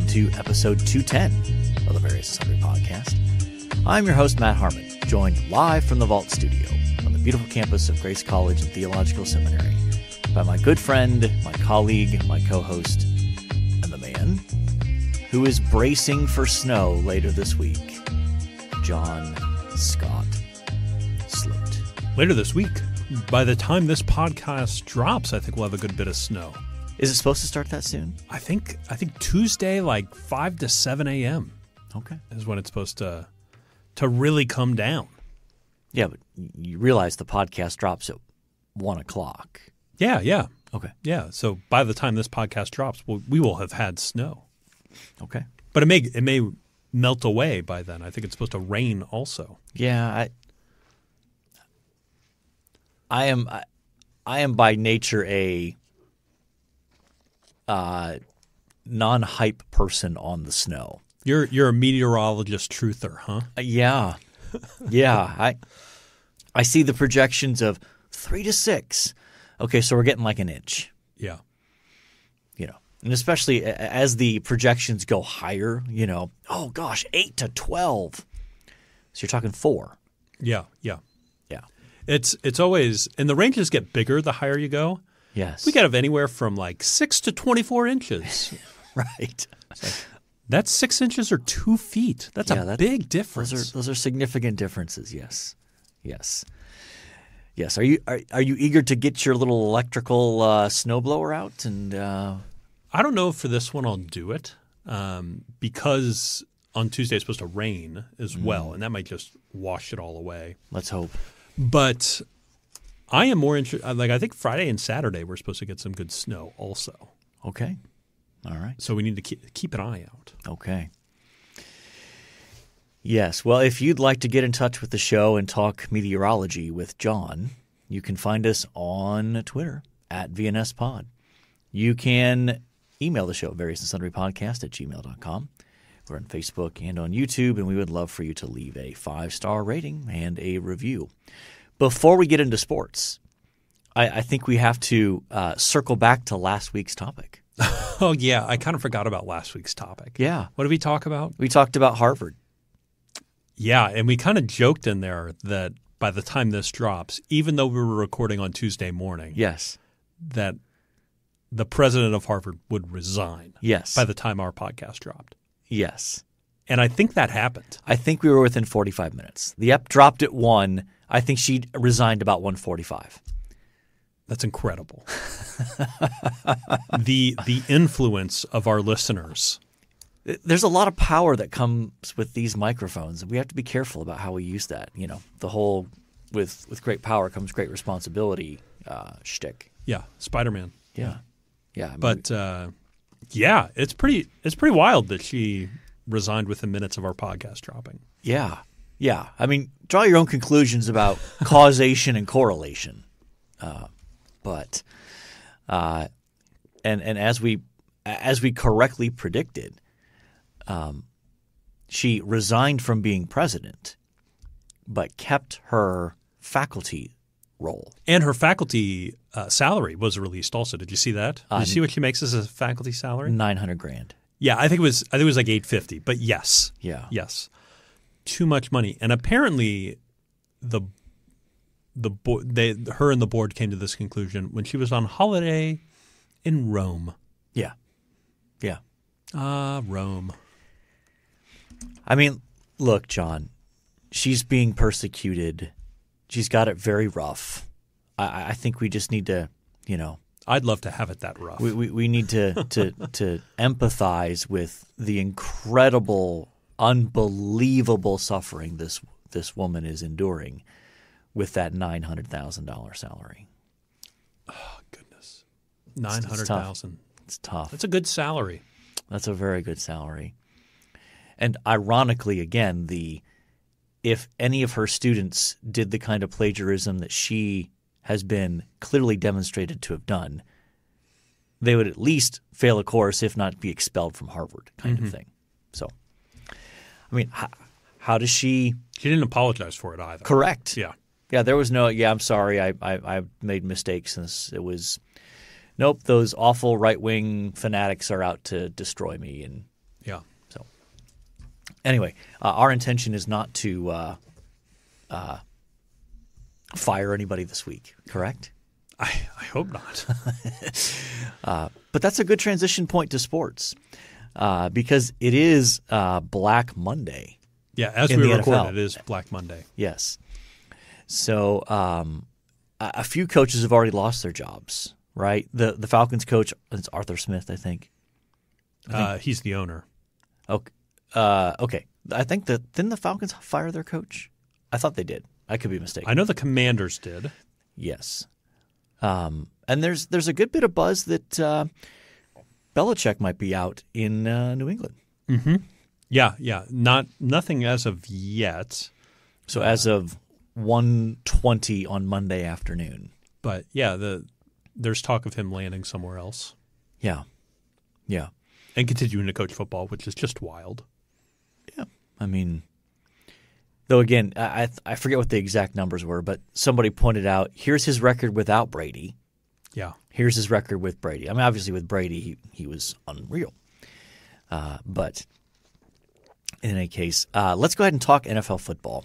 to episode 210 of the Various and Sundry podcast. I'm your host, Matt Harmon, joined live from the Vault Studio on the beautiful campus of Grace College and Theological Seminary by my good friend, my colleague, my co-host, and the man who is bracing for snow later this week, John Scott Slate. Later this week, by the time this podcast drops, I think we'll have a good bit of snow. Is it supposed to start that soon? I think Tuesday, like 5 to 7 a.m. Okay. is when it's supposed to really come down. Yeah, but you realize the podcast drops at 1 o'clock. Yeah. Okay. Yeah, so by the time this podcast drops, we will have had snow. Okay. But it may melt away by then. I think it's supposed to rain also. Yeah, I am by nature a non-hype person on the snow. You're a meteorologist truther, huh? Yeah. I see the projections of 3 to 6. Okay, so we're getting like an inch. Yeah. And especially as the projections go higher, oh gosh, 8 to 12. So you're talking 4. Yeah. Yeah. It's always – and the ranges get bigger the higher you go. Yes. We get anywhere from like 6 to 24 inches. Right. That's 6 inches or 2 feet. That's a big difference. Those are significant differences. Yes. Are you eager to get your little electrical snowblower out? And I don't know if for this one I'll do it because on Tuesday it's supposed to rain as well, and that might just wash it all away. Let's hope. But I am more interested. Like I think Friday and Saturday we're supposed to get some good snow also. Okay. All right. So we need to keep an eye out. Okay. Yes. Well, if you'd like to get in touch with the show and talk meteorology with John, you can find us on Twitter at VNSPod. You can email the show, variousandsundrypodcast@gmail.com. We're on Facebook and on YouTube, and we would love for you to leave a 5-star rating and a review. Before we get into sports, I think we have to circle back to last week's topic. Oh, yeah. I kind of forgot about last week's topic. Yeah. What did we talk about? We talked about Harvard. Yeah, and we kind of joked in there that by the time this drops, even though we were recording on Tuesday morning, Yes. that the president of Harvard would resign Yes. by the time our podcast dropped. Yes. And I think that happened. I think we were within 45 minutes. The ep dropped at 1. I think she resigned about 1:45. That's incredible. The influence of our listeners. There's a lot of power that comes with these microphones, and we have to be careful about how we use that. The whole with great power comes great responsibility shtick. Yeah, Spider-Man. Yeah. But it's pretty wild that she resigned within minutes of our podcast dropping. Yeah. I mean, draw your own conclusions about causation and correlation. But as we correctly predicted, she resigned from being president, but kept her faculty role. And her faculty salary was released also. Did you see that? Did you see what she makes as a faculty salary? $900,000. Yeah, I think it was like $850. But yes, yes, too much money. And apparently, her and the board came to this conclusion when she was on holiday in Rome. Yeah. Rome. I mean, look, John, she's being persecuted. She's got it very rough. I think we just need to, I'd love to have it that rough. We need to empathize with the incredible, unbelievable suffering this woman is enduring with that $900,000 salary. Oh, goodness. $900,000. It's tough. That's a good salary. That's a very good salary. And ironically, again, if any of her students did the kind of plagiarism that she has been clearly demonstrated to have done, they would at least fail a course, if not be expelled from Harvard kind of thing. So, I mean, how does she – She didn't apologize for it either. Correct. Yeah. Yeah, there was no – I'm sorry, I made mistakes. And it was – nope, those awful right-wing fanatics are out to destroy me. And Yeah. So anyway, our intention is not to fire anybody this week, correct? I hope not. But that's a good transition point to sports because it is Black Monday. Yeah, as in we the record, NFL. it is Black Monday. Yes. So a few coaches have already lost their jobs, right? The Falcons coach, it's Arthur Smith, I think. He's the owner. Okay. I think didn't the Falcons fire their coach? I thought they did. I could be mistaken. I know the Commanders did. Yes. And there's a good bit of buzz that Belichick might be out in New England. Mm-hmm. Yeah. Nothing as of yet. So as of 1:20 on Monday afternoon. But yeah, there's talk of him landing somewhere else. Yeah. And continuing to coach football, which is just wild. Yeah. I mean, though again, I forget what the exact numbers were, but somebody pointed out, here's his record without Brady. Yeah. Here's his record with Brady. I mean, obviously with Brady, he was unreal. But in any case, let's go ahead and talk NFL football.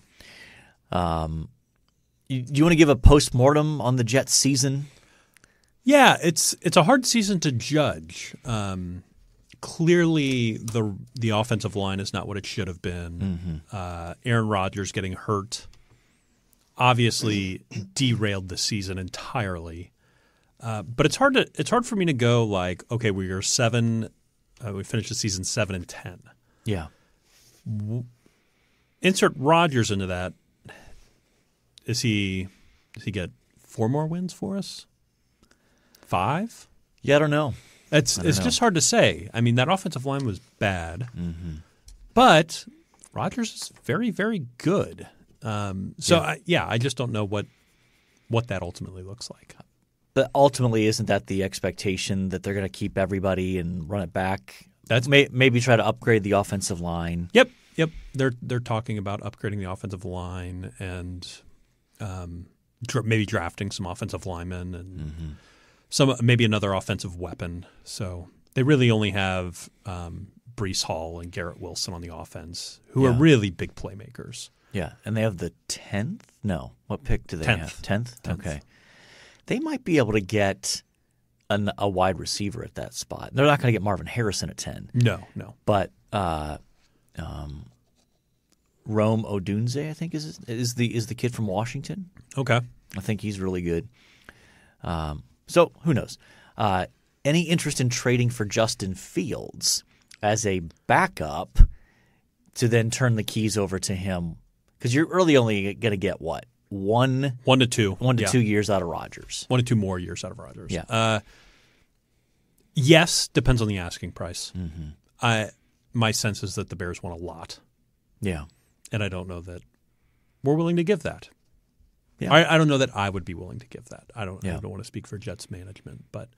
Do you want to give a postmortem on the Jets season? Yeah, it's a hard season to judge. Clearly, the offensive line is not what it should have been. Mm-hmm. Aaron Rodgers getting hurt obviously derailed the season entirely. But it's hard for me to go like, okay, we finished the season 7-10. Yeah. Insert Rodgers into that. Does he get 4 more wins for us? 5? Yeah, I don't know. It's just hard to say. I mean, that offensive line was bad, Mm-hmm. but Rodgers is very, very good. I just don't know what that ultimately looks like. But ultimately, isn't that the expectation that they're going to keep everybody and run it back? That's maybe try to upgrade the offensive line. Yep. They're talking about upgrading the offensive line and maybe drafting some offensive linemen and maybe another offensive weapon. So they really only have Breece Hall and Garrett Wilson on the offense, who are really big playmakers. Yeah, and they have the 10th? No. What pick do they have? 10th? Okay. They might be able to get a wide receiver at that spot. They're not going to get Marvin Harrison at 10. No. But Rome Odunze, I think, is the kid from Washington. Okay. I think he's really good. So who knows? Any interest in trading for Justin Fields as a backup to then turn the keys over to him? Because you're really only going to get what? 1 to 2. 1 to 2 years out of Rodgers. 1 to 2 more years out of Rodgers. Yeah. Yes, depends on the asking price. Mm-hmm. My sense is that the Bears want a lot. Yeah. And I don't know that we're willing to give that. Yeah. I don't know that I would be willing to give that. I don't want to speak for Jets management. But,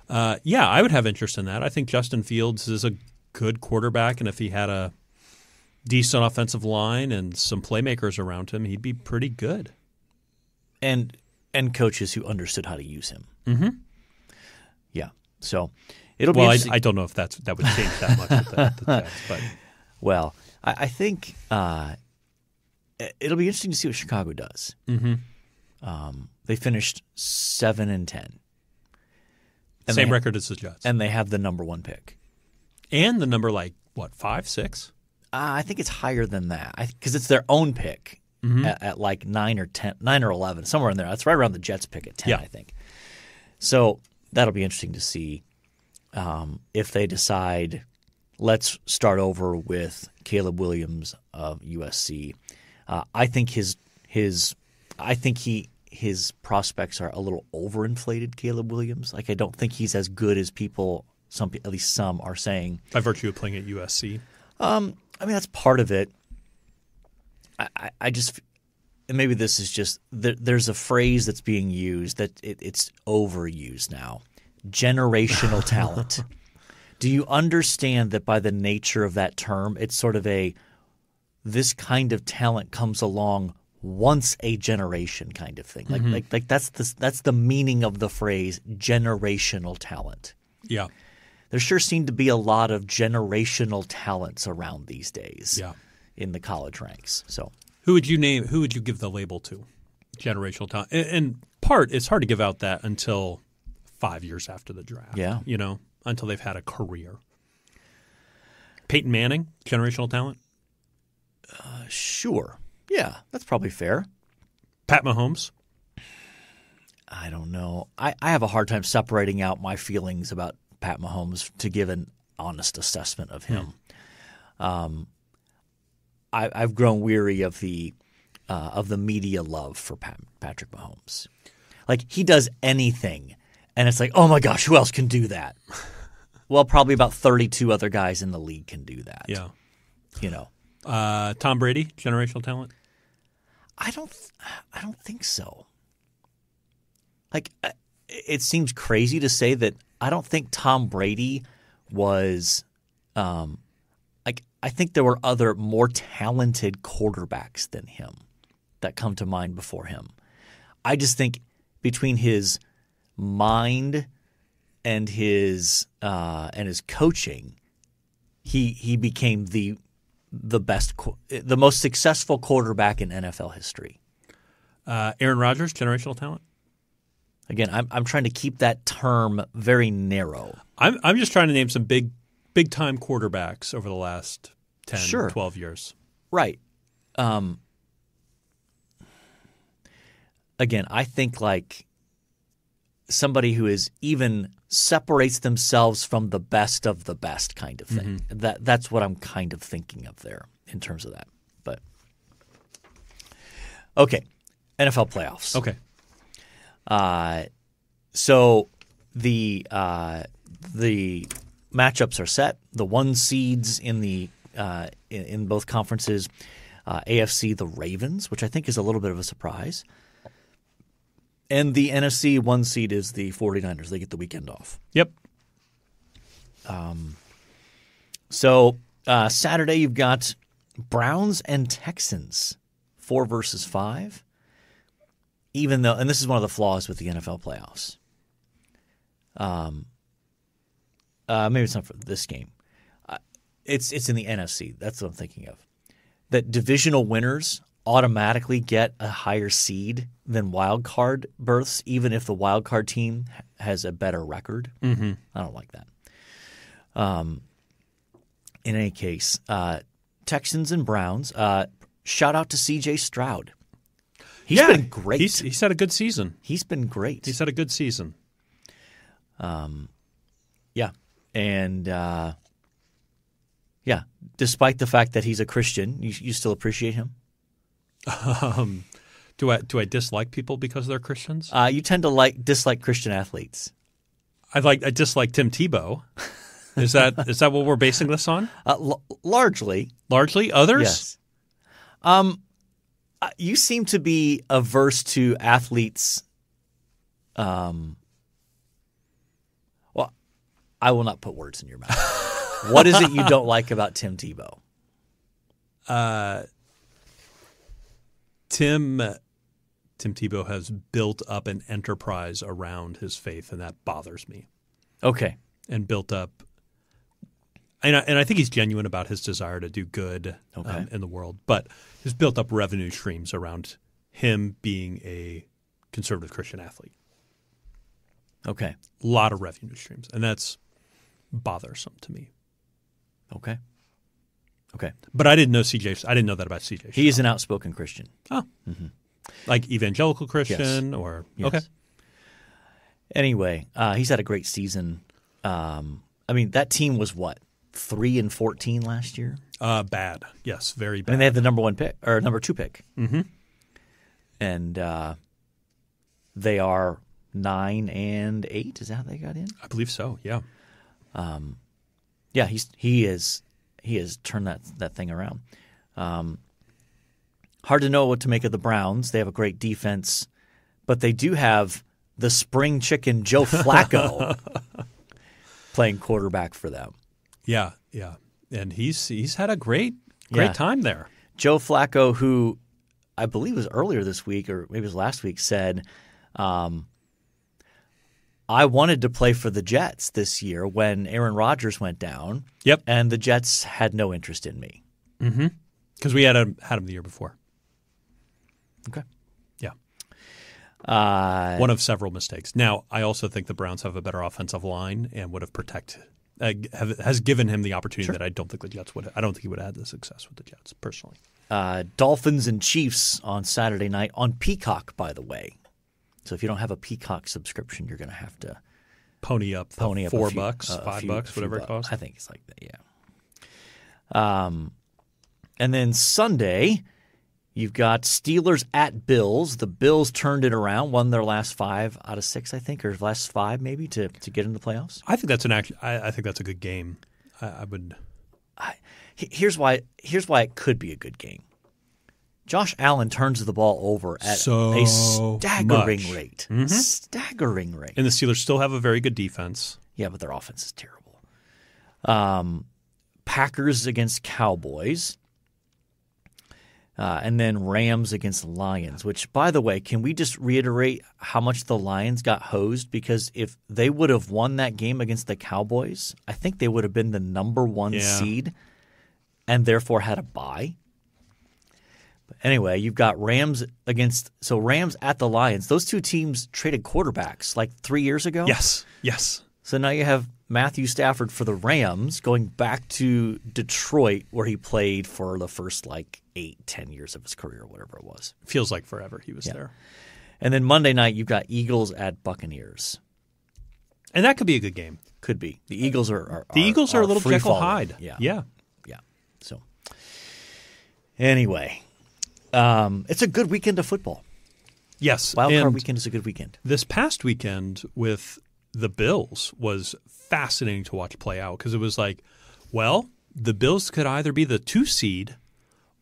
I would have interest in that. I think Justin Fields is a good quarterback, and if he had a decent offensive line and some playmakers around him, he'd be pretty good. And coaches who understood how to use him. Mm-hmm. Yeah. So it'll be interesting. I don't know if that would change that much with the Jets. But. Well, I think it'll be interesting to see what Chicago does. Mm-hmm. They finished 7-10. Same record as the Jets. And they have the number 1 pick. And the number 5, 6? I think it's higher than that because it's their own pick at like 9 or 11, somewhere in there. That's right around the Jets pick at 10, I think. So that'll be interesting to see if they decide let's start over with Caleb Williams of USC. I think his prospects are a little overinflated. Caleb Williams, I don't think he's as good as people. At least some are saying. By virtue of playing at USC. I mean, that's part of it. I just – and maybe this is just – there's a phrase that's being used that it's overused now. Generational talent. Do you understand that by the nature of that term, it's sort of this kind of talent comes along once a generation kind of thing? Like that's the meaning of the phrase generational talent. Yeah. there sure seem to be a lot of generational talents around these days in the college ranks. So who would you name? Who would you give the label to? Generational talent. In part, it's hard to give out that until 5 years after the draft. Yeah. Until they've had a career. Peyton Manning, generational talent? Sure. Yeah, that's probably fair. Pat Mahomes? I don't know. I have a hard time separating out my feelings about Pat Mahomes to give an honest assessment of him. I've grown weary of the media love for Patrick Mahomes. Like, he does anything, and it's like, oh my gosh, who else can do that? Well, probably about 32 other guys in the league can do that. Yeah. Tom Brady, generational talent? I don't think so. Like, it seems crazy to say that I don't think Tom Brady was I think there were other more talented quarterbacks than him that come to mind before him. I just think between his mind and his coaching, he became the most successful quarterback in NFL history. Aaron Rodgers, generational talent? Again, I'm trying to keep that term very narrow. I'm just trying to name some big time quarterbacks over the last 10, 12 years. Right. Again, I think like somebody who is even separates themselves from the best of the best kind of thing. Mm-hmm. That's what I'm kind of thinking of there in terms of that. But okay, NFL playoffs. Okay. So the matchups are set. The 1 seeds in the in both conferences, AFC the Ravens, which I think is a little bit of a surprise, and the NFC 1 seed is the 49ers. They get the weekend off. Yep. So Saturday you've got Browns and Texans, 4 versus 5. Even though, and this is one of the flaws with the NFL playoffs. Maybe it's not for this game. It's in the NFC. That's what I'm thinking of. That divisional winners automatically get a higher seed than wild card berths, even if the wild card team has a better record. Mm-hmm. I don't like that. In any case, Texans and Browns. Shout out to C.J. Stroud. He's been great. He's had a good season. He's been great. He's had a good season. Yeah. And, despite the fact that he's a Christian, you still appreciate him? Do I dislike people because they're Christians? You tend to dislike Christian athletes. I dislike Tim Tebow. Is that what we're basing this on? Largely. Largely? Others? Yes. You seem to be averse to athletes. Well, I will not put words in your mouth. What is it you don't like about Tim Tebow? Tim Tebow has built up an enterprise around his faith, and that bothers me. Okay. And built up, and I think he's genuine about his desire to do good in the world, but he's built up revenue streams around him being a conservative Christian athlete. Okay. A lot of revenue streams, and that's bothersome to me. Okay. But I didn't know that about CJ. He is an outspoken Christian. Oh. Mm-hmm. Like evangelical Christian or yes. Okay. Anyway, he's had a great season. That team was what? 3-14 last year? Bad. Yes, very bad. I mean, they have the number 1 pick or number 2 pick. Mm-hmm. And they are 9-8. Is that how they got in? I believe so. Yeah. Yeah. He has turned that thing around. Hard to know what to make of the Browns. They have a great defense, but they do have the spring chicken Joe Flacco playing quarterback for them. Yeah, and he's had a great time there. Joe Flacco, who I believe was earlier this week or maybe it was last week, said, I wanted to play for the Jets this year when Aaron Rodgers went down. Yep. And the Jets had no interest in me. Mm-hmm. Because we had him the year before. Okay. Yeah. One of several mistakes. Now, I also think the Browns have a better offensive line and would have has given him the opportunity that I don't think the Jets would. I don't think he would have had the success with the Jets personally. Dolphins and Chiefs on Saturday night on Peacock, by the way. So if you don't have a Peacock subscription, you're going to have to pony up $4, $5, whatever it costs. I think it's like that, yeah. And then Sunday, you've got Steelers at Bills. The Bills turned it around, won their last 5 out of 6, I think, or last 5 maybe to get into the playoffs. I think that's I think that's a good game. I would. Here's why it could be a good game. Josh Allen turns the ball over at a staggering rate. Mm-hmm. Staggering rate. And the Steelers still have a very good defense. Yeah, but their offense is terrible. Packers against Cowboys. And then Rams against Lions, which, by the way, can we just reiterate how much the Lions got hosed? Because if they would have won that game against the Cowboys, I think they would have been the number 1 seed and therefore had a bye. But anyway, you've got Rams at the Lions. Those two teams traded quarterbacks like 3 years ago. Yes. So now you have Matthew Stafford for the Rams going back to Detroit where he played for the first 8-10 years of his career, whatever it was. Feels like forever he was there. And then Monday night you've got Eagles at Buccaneers. And that could be a good game. Could be. The Eagles are a little free Jekyll falling. Hyde. Yeah. So anyway, it's a good weekend of football. Yes. Wildcard weekend is a good weekend. This past weekend with the Bills was fascinating to watch play out because it was like, well, the Bills could either be the 2 seed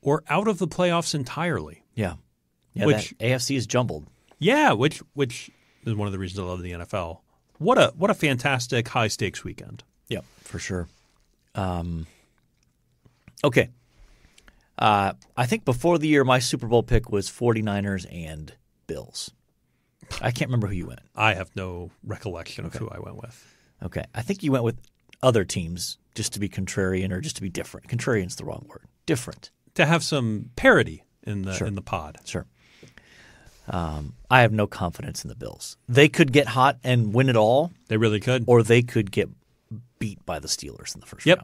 or out of the playoffs entirely. Yeah, which that AFC is jumbled. Yeah, which is one of the reasons I love the NFL. What a fantastic high stakes weekend. Yeah, for sure. Okay. I think before the year, my Super Bowl pick was 49ers and Bills. I can't remember who you went. I have no recollection of who I went with. Okay. I think you went with other teams just to be contrarian or just to be different. Contrarian's the wrong word. Different. To have some parity in the pod. Sure. I have no confidence in the Bills. They could get hot and win it all. They really could. Or they could get beat by the Steelers in the first round.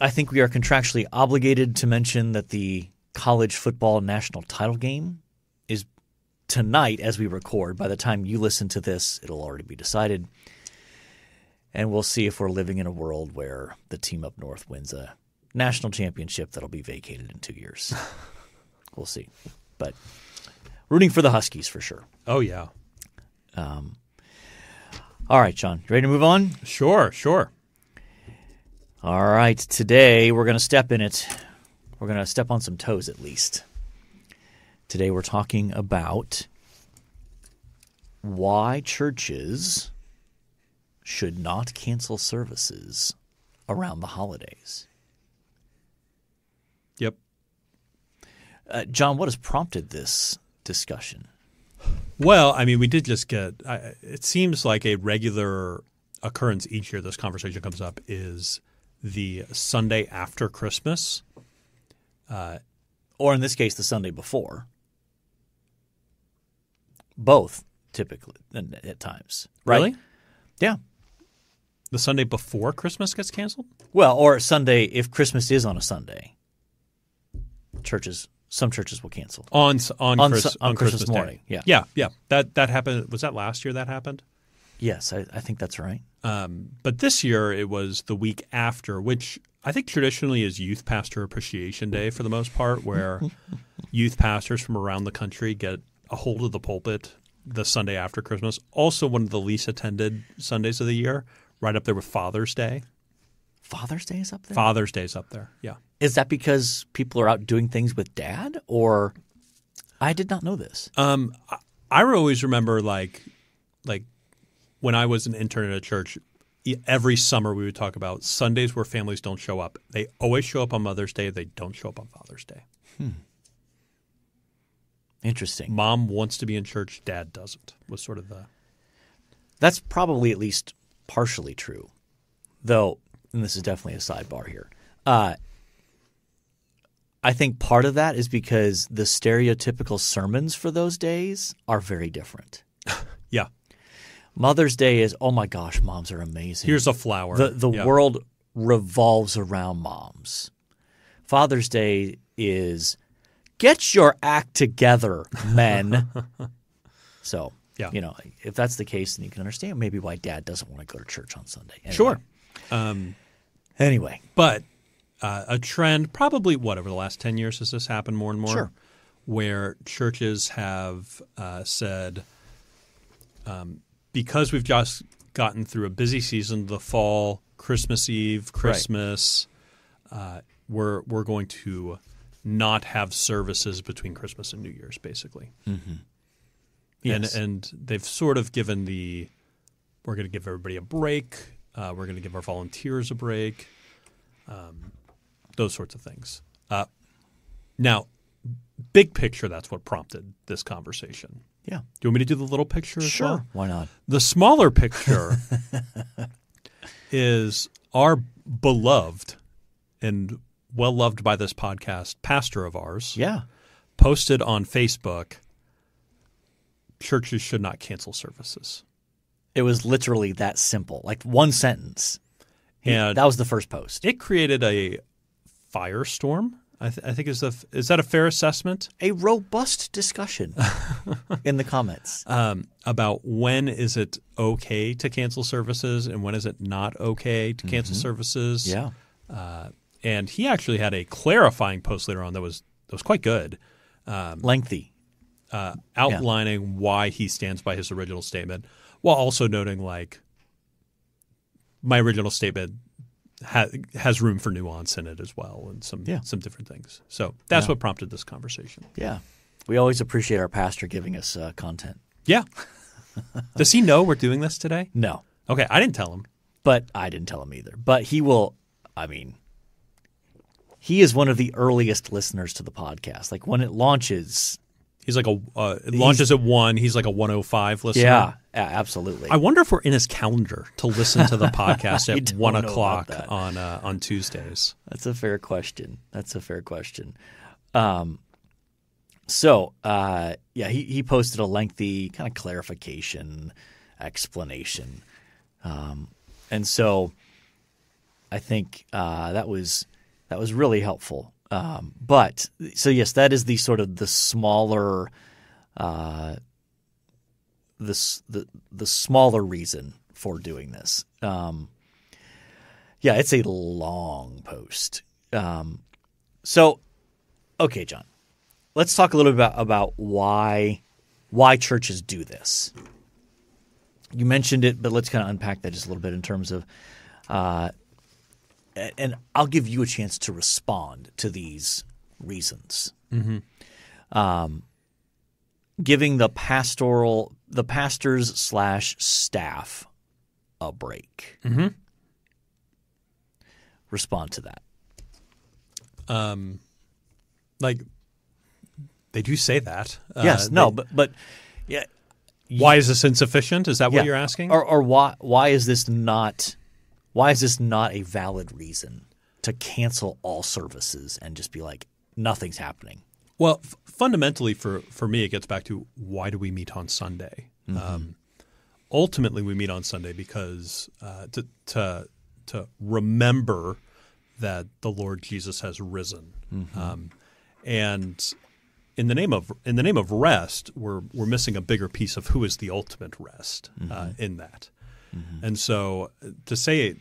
I think we are contractually obligated to mention that the college football national title game is tonight as we record. By the time you listen to this, it'll already be decided. And we'll see if we're living in a world where the team up north wins a national championship that'll be vacated in 2 years. We'll see. But rooting for the Huskies for sure. Oh, yeah. All right, John. You ready to move on? Sure. All right. Today we're going to step in it. We're going to step on some toes at least. Today we're talking about why churches should not cancel services around the holidays. Yep. John, what has prompted this discussion? Well, I mean, we did just get it seems like a regular occurrence each year this conversation comes up is the Sunday after Christmas. Or in this case, the Sunday before. Both, typically, at times. Right? Really? Yeah. The Sunday before Christmas gets canceled? Well, or Sunday, if Christmas is on a Sunday. Some churches will cancel. On Christmas morning. Day. Yeah. That happened. Was that last year that happened? Yes, I think that's right. But this year it was the week after, which I think traditionally is Youth Pastor Appreciation Day for the most part, where youth pastors from around the country get a hold of the pulpit the Sunday after Christmas. Also one of the least attended Sundays of the year, right up there with Father's Day. Father's Day is up there? Father's Day is up there, yeah. Is that because people are out doing things with Dad? Or I did not know this. I always remember like when I was an intern at a church, every summer we would talk about Sundays where families don't show up. They always show up on Mother's Day. They don't show up on Father's Day. Interesting. Mom wants to be in church. Dad doesn't was sort of the That's probably at least partially true, though, and this is definitely a sidebar here. I think part of that is because the stereotypical sermons for those days are very different. Yeah. Mother's Day is, oh my gosh, moms are amazing. Here's a flower. The world revolves around moms. Father's Day is, get your act together, men. So, if that's the case, then you can understand maybe why Dad doesn't want to go to church on Sunday. Anyway. Sure. Anyway. But a trend, probably over the last 10 years has this happened more and more, Sure. where churches have said, because we've just gotten through a busy season, the fall, Christmas Eve, Christmas, we're going to not have services between Christmas and New Year's, basically. Mm-hmm. Yes. And they've sort of given we're going to give everybody a break. We're going to give our volunteers a break. Those sorts of things. Now, big picture, that's what prompted this conversation. Yeah. Do you want me to do the little picture as well? Sure. Why not? The smaller picture is our beloved and well-loved by this podcast pastor of ours. Yeah. Posted on Facebook, churches should not cancel services. It was literally that simple, like one sentence. And that was the first post. It created a firestorm. I think is that a fair assessment? A robust discussion in the comments about when is it okay to cancel services and when is it not okay to cancel services. Yeah, and he actually had a clarifying post later on that was quite good, lengthy, outlining why he stands by his original statement, while also noting like my original statement has room for nuance in it as well and some different things. So that's what prompted this conversation. Yeah. We always appreciate our pastor giving us content. Yeah. Does he know we're doing this today? No. Okay. I didn't tell him. But I didn't tell him either. But he will he is one of the earliest listeners to the podcast. Like when it launches. He's like it launches at 1. He's like a 1:05 listener. Yeah, absolutely. I wonder if we're in his calendar to listen to the podcast at 1 o'clock on Tuesdays. That's a fair question. He posted a lengthy kind of clarification, explanation. And so I think that was really helpful. But yes, that is the sort of the smaller, the smaller reason for doing this. It's a long post. Okay, John, let's talk a little bit about why churches do this. You mentioned it, but let's kind of unpack that just a little bit in terms of and I'll give you a chance to respond to these reasons. Mm-hmm. Giving the pastors/staff a break. Mm-hmm. Respond to that. Like they do say that. Yes. But yeah. Why is this insufficient? Is that what you're asking? Or why is this not? Why is this not a valid reason to cancel all services and just be like, nothing's happening? Well, fundamentally for me, it gets back to why do we meet on Sunday? Mm-hmm. Ultimately, we meet on Sunday because to remember that the Lord Jesus has risen, and in the name of rest, we're missing a bigger piece of who is the ultimate rest in that. Mm-hmm. And so to say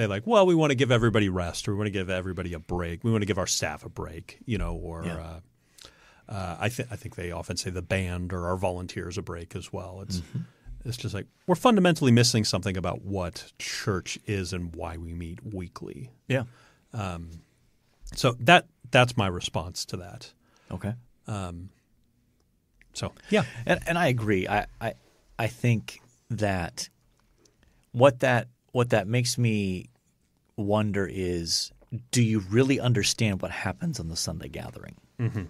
like, well, we want to give everybody rest, or we want to give everybody a break, we want to give our staff a break, I think they often say the band or our volunteers a break as well. It's just like we're fundamentally missing something about what church is and why we meet weekly. Yeah. So that's my response to that. Okay. So yeah, and I agree. I think that what that makes me wonder is, do you really understand what happens on the Sunday gathering? Mm-hmm.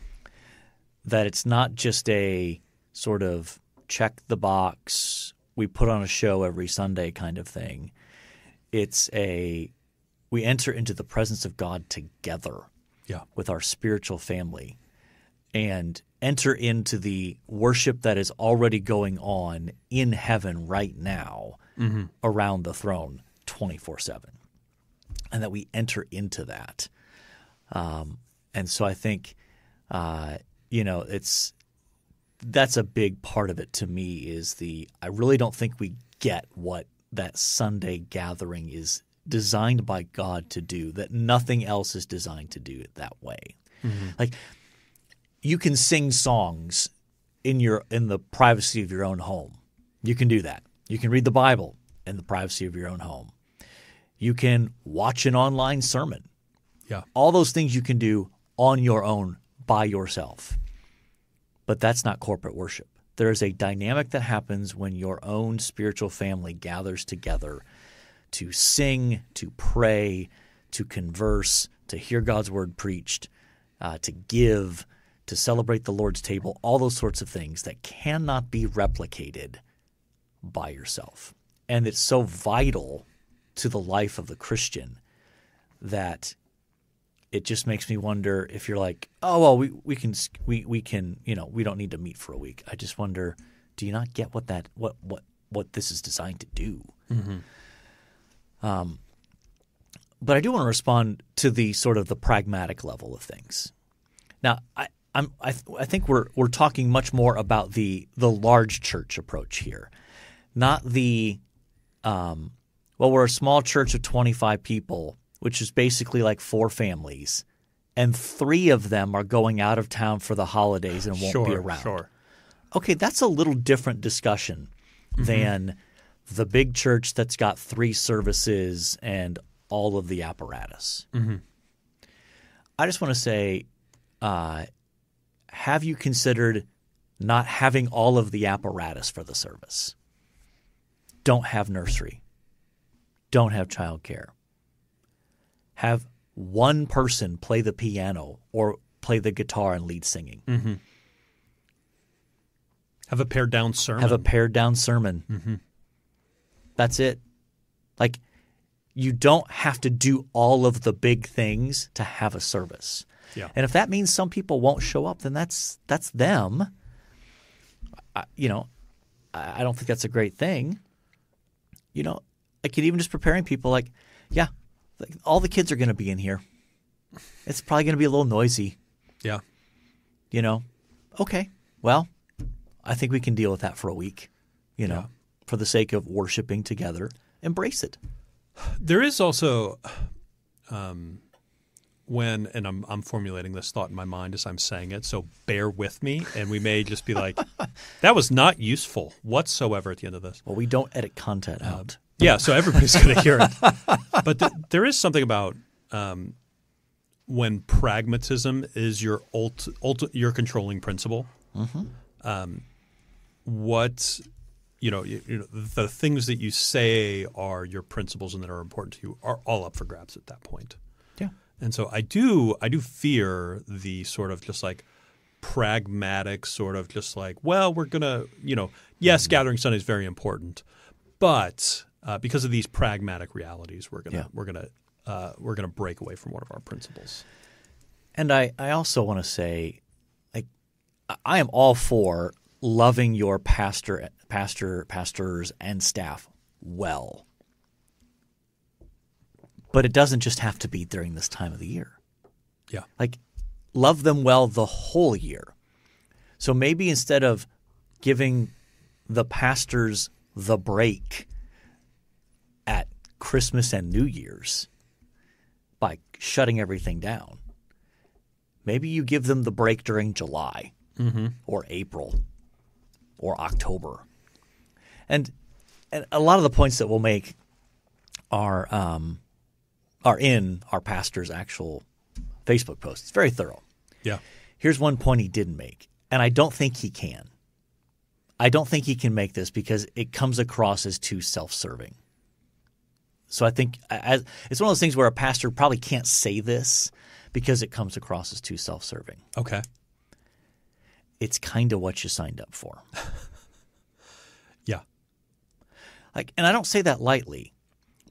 That it's not just a sort of check the box, we put on a show every Sunday kind of thing. We enter into the presence of God together with our spiritual family and enter into the worship that is already going on in heaven right now around the throne 24/7. And that we enter into that. And so I think, that's a big part of it to me is I really don't think we get what that Sunday gathering is designed by God to do, that nothing else is designed to do it that way. Like you can sing songs in the privacy of your own home. You can do that. You can read the Bible in the privacy of your own home. You can watch an online sermon. Yeah. All those things you can do on your own by yourself. But that's not corporate worship. There is a dynamic that happens when your own spiritual family gathers together to sing, to pray, to converse, to hear God's word preached, to give, to celebrate the Lord's table, all those sorts of things that cannot be replicated by yourself. And it's so vital to the life of the Christian that it just makes me wonder if you're like, oh, well, we can, we don't need to meet for a week. I just wonder, do you not get what this is designed to do? But I do want to respond to the sort of the pragmatic level of things. Now, I think we're talking much more about the large church approach here, not the we're a small church of 25 people, which is basically like 4 families, and 3 of them are going out of town for the holidays and won't be around. Sure. Okay, that's a little different discussion than the big church that's got 3 services and all of the apparatus. I just want to say, have you considered not having all of the apparatus for the service? Don't have nursery. Don't have childcare. Have one person play the piano or play the guitar and lead singing. Have a pared down sermon. Have a pared down sermon. That's it. Like, you don't have to do all of the big things to have a service. Yeah. And if that means some people won't show up, then that's them. I don't think that's a great thing. I could even just preparing people like, all the kids are going to be in here. It's probably going to be a little noisy. Yeah. Okay, well, I think we can deal with that for a week, for the sake of worshiping together. Embrace it. There is also and I'm formulating this thought in my mind as I'm saying it, so bear with me, and we may just be like, that was not useful whatsoever at the end of this. Well, we don't edit content out. Yeah, so everybody's going to hear it. But there is something about when pragmatism is your your controlling principle. The things that you say are your principles and that are important to you are all up for grabs at that point. Yeah. And so I do fear the sort of just like pragmatic sort of just like, well, we're going to, yes, Gathering Sunday is very important, but because of these pragmatic realities, we're going to break away from one of our principles. And I also want to say, like, I am all for loving your pastors and staff well. But it doesn't just have to be during this time of the year. Yeah. Like, love them well the whole year. So maybe instead of giving the pastors the break at Christmas and New Year's by shutting everything down, maybe you give them the break during July or April or October. And a lot of the points that we'll make are in our pastor's actual Facebook post. It's very thorough. Yeah. Here's one point he didn't make, and I don't think he can. I don't think he can make this because it comes across as too self-serving. So I think it's one of those things where a pastor probably can't say this because it comes across as too self-serving. Okay. It's kind of what you signed up for. Yeah. And I don't say that lightly,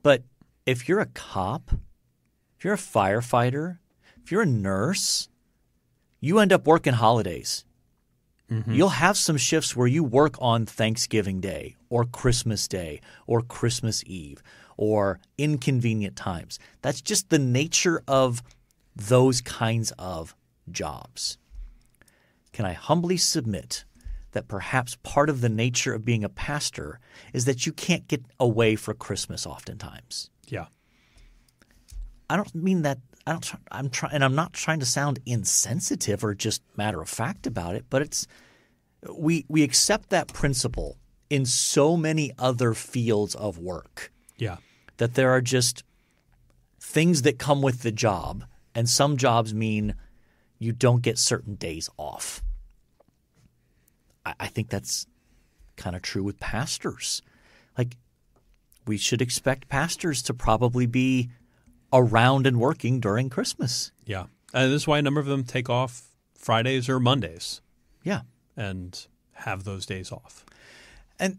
but if you're a cop, if you're a firefighter, if you're a nurse, you end up working holidays. Mm-hmm. You'll have some shifts where you work on Thanksgiving Day or Christmas Day or Christmas Eve or inconvenient times. That's just the nature of those kinds of jobs. Can I humbly submit that perhaps part of the nature of being a pastor is that you can't get away for Christmas oftentimes? Yeah. I don't mean that. I'm not trying to sound insensitive or just matter of fact about it, but it's we accept that principle in so many other fields of work. Yeah. That there are just things that come with the job, and some jobs mean you don't get certain days off. I think that's kind of true with pastors. We should expect pastors to probably be around and working during Christmas. Yeah. And this is why a number of them take off Fridays or Mondays. Yeah. And have those days off. And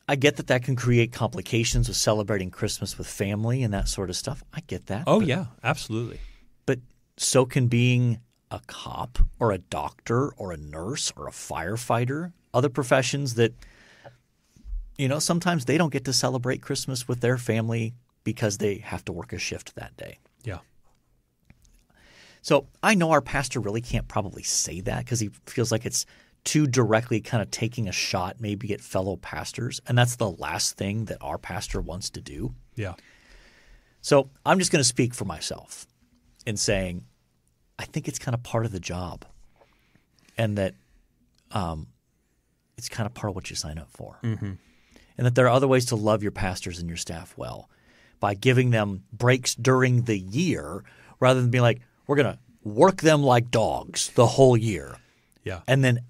I get that can create complications with celebrating Christmas with family and that sort of stuff. I get that. Oh, yeah, absolutely. But so can being a cop or a doctor or a nurse or a firefighter, other professions that, sometimes they don't get to celebrate Christmas with their family because they have to work a shift that day. Yeah. So I know our pastor really can't probably say that because he feels like it's too directly kind of taking a shot maybe at fellow pastors. And that's the last thing that our pastor wants to do. Yeah. So I'm just going to speak for myself in saying I think it's kind of part of the job and that it's kind of part of what you sign up for. Mm-hmm. And that there are other ways to love your pastors and your staff well by giving them breaks during the year rather than being like, we're going to work them like dogs the whole year. Yeah. And then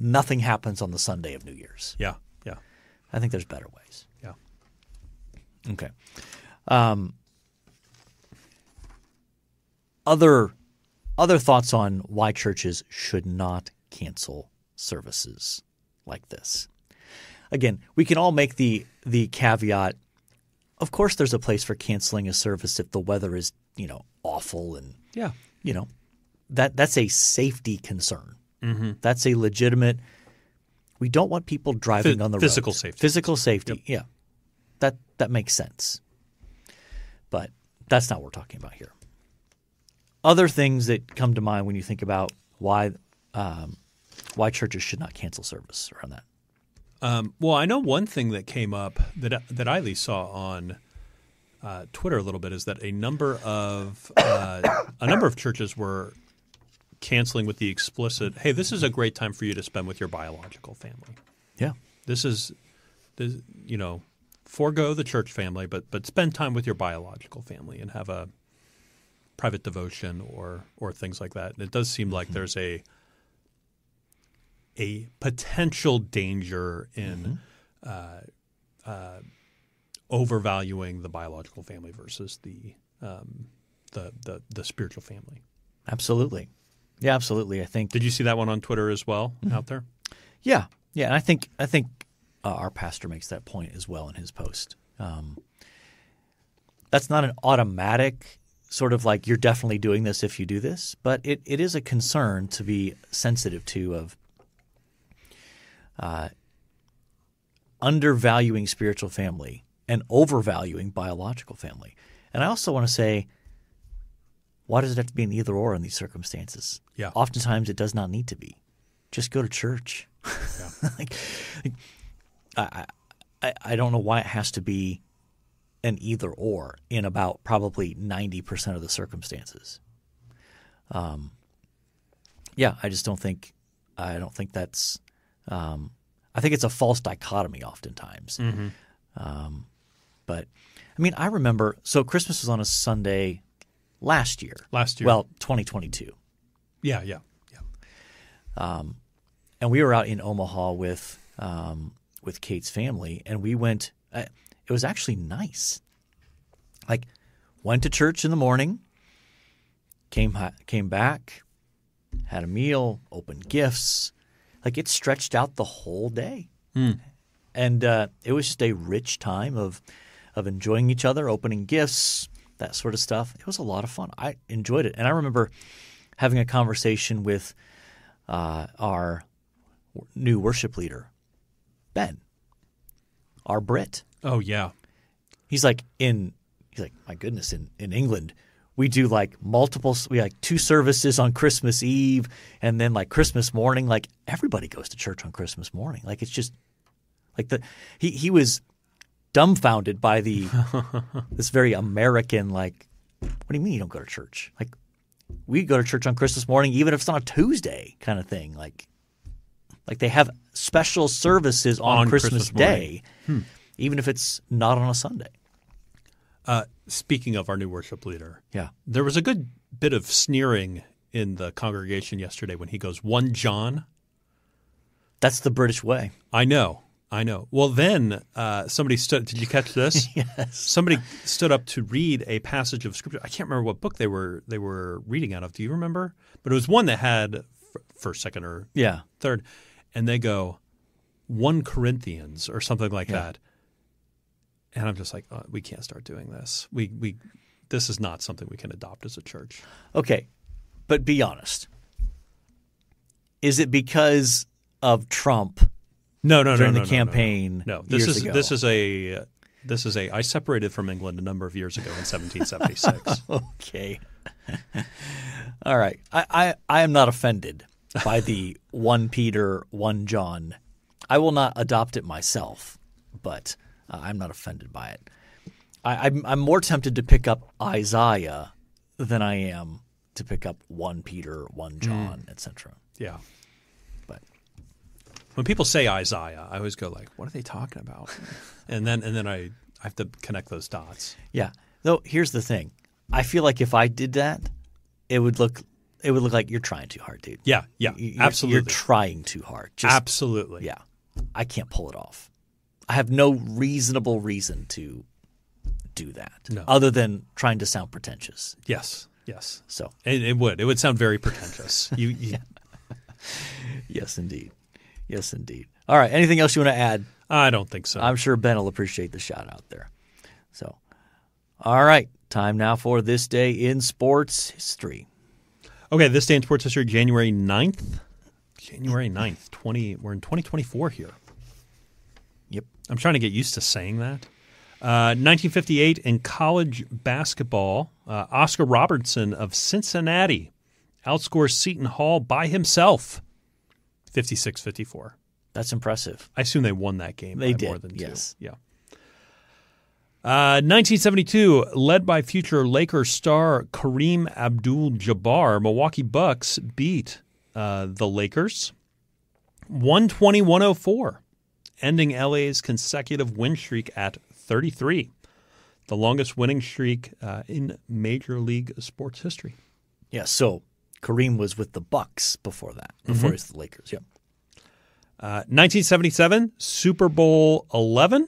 nothing happens on the Sunday of New Year's. Yeah. Yeah. I think there's better ways. Yeah. Okay. Other thoughts on why churches should not cancel services like this. Again, we can all make the caveat. Of course, there's a place for canceling a service if the weather is, awful and yeah, that's a safety concern. Mm-hmm. That's a legitimate. We don't want people driving on the road. Physical safety. Physical safety. Yep. Yeah, that makes sense. But that's not what we're talking about here. Other things that come to mind when you think about why churches should not cancel service around that. Well, I know one thing that came up that I at least saw on Twitter a little bit is that a number of churches were canceling with the explicit, "Hey, this is a great time for you to spend with your biological family." Yeah, this forego the church family, but spend time with your biological family and have a private devotion or things like that. And it does seem like there's a potential danger in overvaluing the biological family versus the spiritual family. Absolutely. Yeah, absolutely. I think. Did you see that one on Twitter as well out there? Yeah, and I think our pastor makes that point as well in his post. That's not an automatic sort of like you're definitely doing this if you do this, but it is a concern to be sensitive to of undervaluing spiritual family and overvaluing biological family. And I also want to say, why does it have to be an either or in these circumstances? Yeah. Oftentimes it does not need to be. Just go to church. Yeah. I don't know why it has to be an either or in about probably 90% of the circumstances. Yeah, I just don't think that's I think it's a false dichotomy oftentimes. Mm-hmm. But I mean, I remember so Christmas was on a Sunday last year. Well, 2022. Yeah. And we were out in Omaha with Kate's family, and we went. It was actually nice. Like, went to church in the morning, came back, had a meal, opened gifts. Like, it stretched out the whole day. And it was just a rich time of enjoying each other, opening gifts, that sort of stuff. It was a lot of fun. I enjoyed it. And I remember having a conversation with our new worship leader, Ben, our Brit. Oh, yeah. He's like, my goodness, in England, we do like we like 2 services on Christmas Eve and then like Christmas morning. Like everybody goes to church on Christmas morning. Like it's just like he was dumbfounded by this very American, like, what do you mean you don't go to church? Like we go to church on Christmas morning even if it's on a Tuesday kind of thing. Like they have special services on Christmas Day, even if it's not on a Sunday. Speaking of our new worship leader, yeah, there was a good bit of sneering in the congregation yesterday when he goes, 1 John. That's the British way. I know. Well, then somebody stood – did you catch this? Yes. Somebody stood up to read a passage of Scripture. I can't remember what book they were reading out of. Do you remember? But it was one that had first, second, or third. And they go, 1 Corinthians or something like that. And I'm just like, oh, we can't start doing this. This is not something we can adopt as a church. Okay, but be honest. Is it because of Trump? No. During the campaign, no. This is a. I separated from England a number of years ago in 1776. Okay, all right. I am not offended by the 1 Peter, 1 John. I will not adopt it myself, but I'm not offended by it. I'm more tempted to pick up Isaiah than I am to pick up 1 Peter, 1 John, etc. Yeah. But when people say Isaiah, I always go like, what are they talking about? and then I have to connect those dots. Yeah. Though here's the thing. I feel like if I did that, it would look like you're trying too hard, dude. Yeah, absolutely. You're trying too hard. Absolutely. Yeah. I can't pull it off. I have no reasonable reason to do that other than trying to sound pretentious. Yes. So it would sound very pretentious. Yes, indeed. All right. Anything else you want to add? I don't think so. I'm sure Ben will appreciate the shout out there. So, all right. Time now for This Day in Sports History. Okay. This Day in Sports History, January 9th. We're in 2024 here. Yep. I'm trying to get used to saying that. 1958 in college basketball, Oscar Robertson of Cincinnati outscores Seton Hall by himself, 56-54. That's impressive. I assume they won that game by more than 2. Yes. Yeah. 1972, led by future Lakers star Kareem Abdul-Jabbar, Milwaukee Bucks beat the Lakers 120-104. Ending LA's consecutive win streak at 33, the longest winning streak in Major League sports history. Yeah, so Kareem was with the Bucks before that, before he was the Lakers. Yep. 1977, Super Bowl 11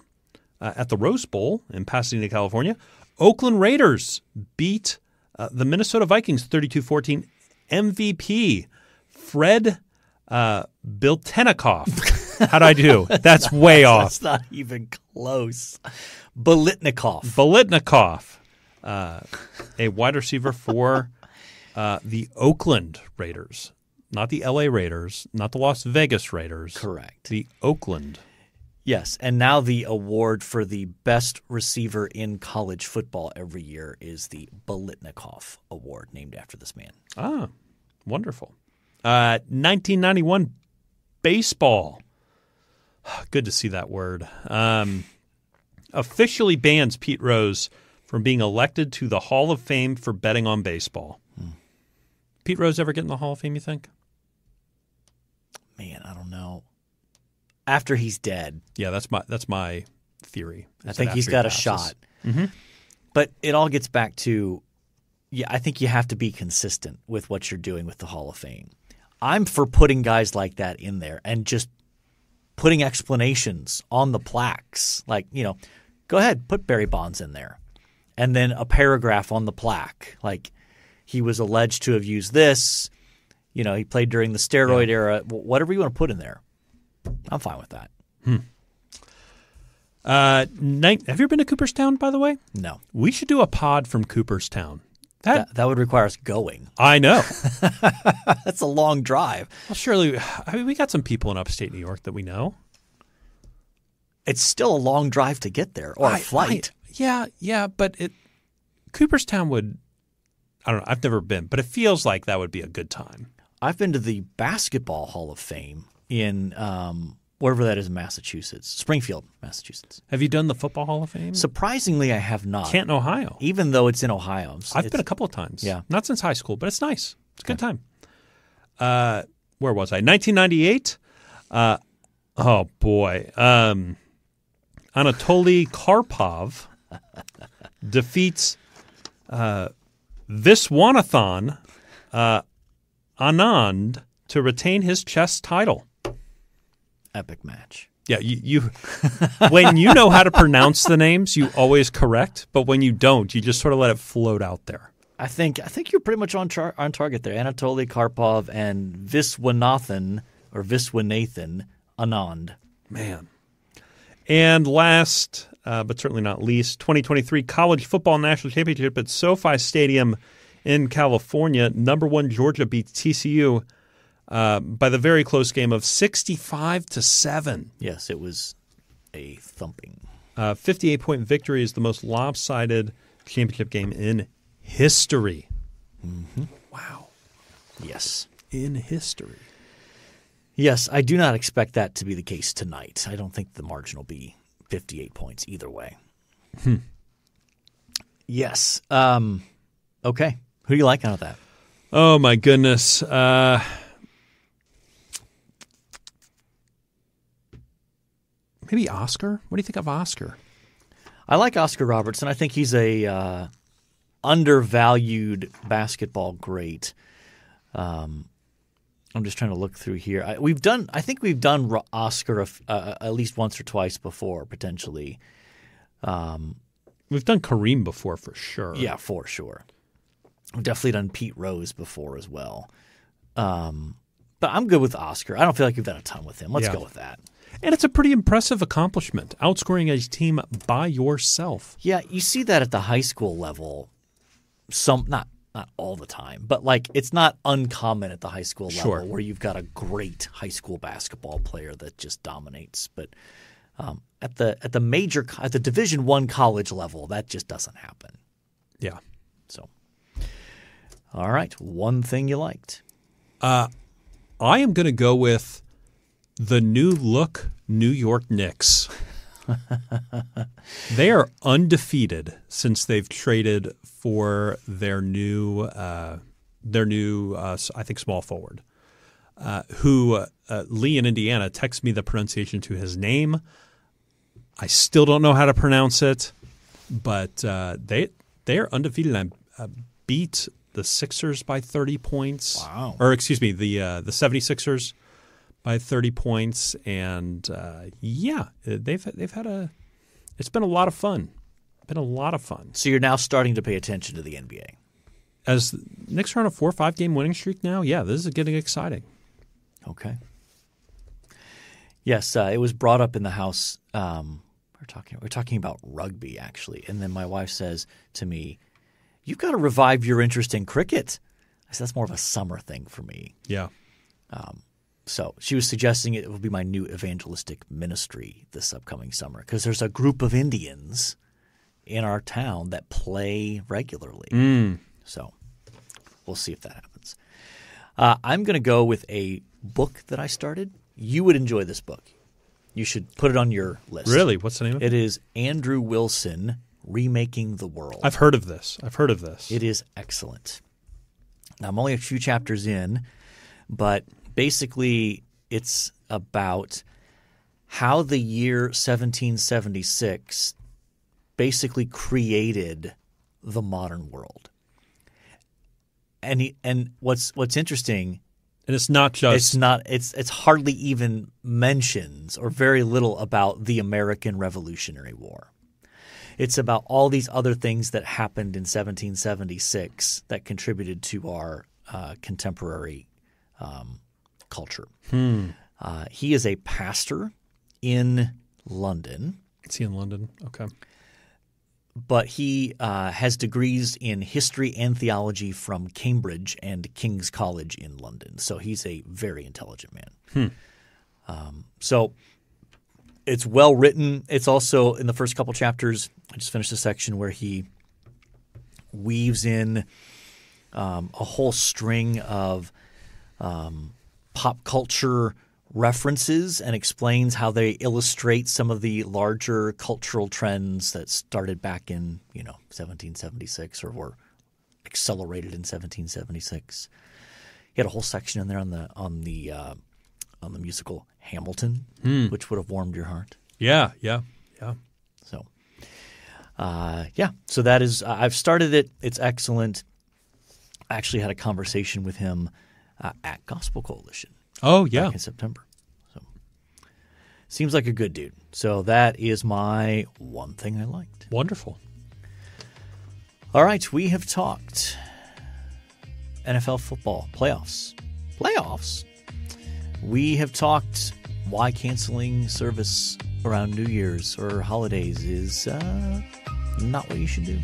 at the Rose Bowl in Pasadena, California. Oakland Raiders beat the Minnesota Vikings 32-14. MVP Fred Biltenikoff. How'd I do? That's way off. That's not even close. Bolitnikov, a wide receiver for the Oakland Raiders, not the LA Raiders, not the Las Vegas Raiders. Correct. The Oakland. Yes, and now the award for the best receiver in college football every year is the Bolitnikov Award, named after this man. Ah, wonderful. 1991 baseball. Good to see that word. Officially bans Pete Rose from being elected to the Hall of Fame for betting on baseball. Pete Rose ever get in the Hall of Fame, you think? Man, I don't know. After he's dead. Yeah, that's my theory. I think he's got a shot. Mm-hmm. But it all gets back to, I think you have to be consistent with what you're doing with the Hall of Fame. I'm for putting guys like that in there and just putting explanations on the plaques. Like, go ahead, put Barry Bonds in there. And then a paragraph on the plaque. Like, he was alleged to have used this. He played during the steroid era. Whatever you want to put in there. I'm fine with that. Have you ever been to Cooperstown, by the way? No. We should do a pod from Cooperstown. That would require us going. I know. That's a long drive. Well, surely, we got some people in upstate New York that we know. It's still a long drive to get there, or a flight. Yeah, but Cooperstown would, I don't know, I've never been, but it feels like that would be a good time. I've been to the Basketball Hall of Fame in wherever that is in Massachusetts, Springfield, Massachusetts. Have you done the Football Hall of Fame? Surprisingly, I have not. Canton, Ohio. Even though it's in Ohio. I've been a couple of times. Yeah. Not since high school, but it's nice. It's a good time. Where was I? 1998? Oh, boy. Anatoly Karpov defeats Viswanathan Anand to retain his chess title. Epic match. Yeah, you when you know how to pronounce the names, you always correct. But when you don't, you just sort of let it float out there. I think you're pretty much on target there. Anatoly Karpov and Viswanathan Anand. Man. And last, but certainly not least, 2023 College Football National Championship at SoFi Stadium in California. Number 1 Georgia beats TCU by the very close game of 65-7. Yes, it was a thumping. 58-point victory is the most lopsided championship game in history. Mm-hmm. Wow. Yes. In history. Yes, I do not expect that to be the case tonight. I don't think the margin will be 58 points either way. Yes. Okay. Who do you like out of that? Oh, my goodness. Maybe Oscar? What do you think of Oscar? I like Oscar Robertson. I think he's a undervalued basketball great. I'm just trying to look through here. I think we've done Oscar at least once or twice before, potentially. We've done Kareem before for sure. Yeah, for sure. We've definitely done Pete Rose before as well. But I'm good with Oscar. I don't feel like we've done a ton with him. Let's go with that. And it's a pretty impressive accomplishment, outscoring a team by yourself. Yeah, you see that at the high school level. Not all the time, but like it's not uncommon at the high school level where you've got a great high school basketball player that just dominates. But at the Division I college level, that just doesn't happen. Yeah. So, all right, one thing you liked. I am going to go with the new look New York Knicks. They are undefeated since they've traded for their new I think, small forward, who Lee in Indiana texted me the pronunciation to his name. I still don't know how to pronounce it, but they are undefeated and beat the Sixers by 30 points. Wow. Or excuse me, the 76ers by 30 points, and they've had it's been a lot of fun. So you're now starting to pay attention to the NBA. As Knicks are on a 4 or 5 game winning streak now, yeah, this is getting exciting. Okay. Yes, it was brought up in the house. We're talking about rugby actually, and then my wife says to me, "You've got to revive your interest in cricket." I said, "That's more of a summer thing for me." Yeah. So she was suggesting it will be my new evangelistic ministry this upcoming summer because there's a group of Indians in our town that play regularly. So we'll see if that happens. I'm going to go with a book that I started. You would enjoy this book. You should put it on your list. Really? What's the name of it? It is Andrew Wilson, Remaking the World. I've heard of this. It is excellent. Now, I'm only a few chapters in, but basically it's about how the year 1776 basically created the modern world. And what's interesting, and it's not just it's hardly even mentions or very little about the American Revolutionary War. It's about all these other things that happened in 1776 that contributed to our contemporary culture. He is a pastor in London, Is he in London? Okay. But he has degrees in history and theology from Cambridge and King's College in London. So he's a very intelligent man. So it's well written. It's also in the first couple chapters. I just finished a section where he weaves in a whole string of pop culture references and explains how they illustrate some of the larger cultural trends that started back in 1776 or were accelerated in 1776. He had a whole section in there on the musical Hamilton, which would have warmed your heart. Yeah. So, so that is I've started it. It's excellent. I actually had a conversation with him at Gospel Coalition. Oh, yeah. Back in September. So seems like a good dude. So that is my one thing I liked. Wonderful. All right, we have talked NFL football playoffs. We have talked why canceling service around New Year's or holidays is not what you should do.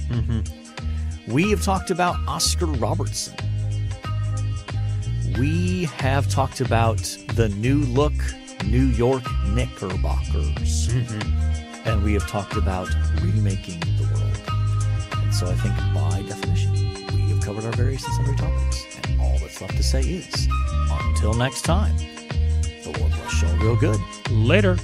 We have talked about Oscar Robertson. We have talked about the new look New York Knickerbockers. And we have talked about remaking the world. And so I think by definition, we have covered our various and sundry topics. And all that's left to say is, until next time, the Lord bless you all real good. Later.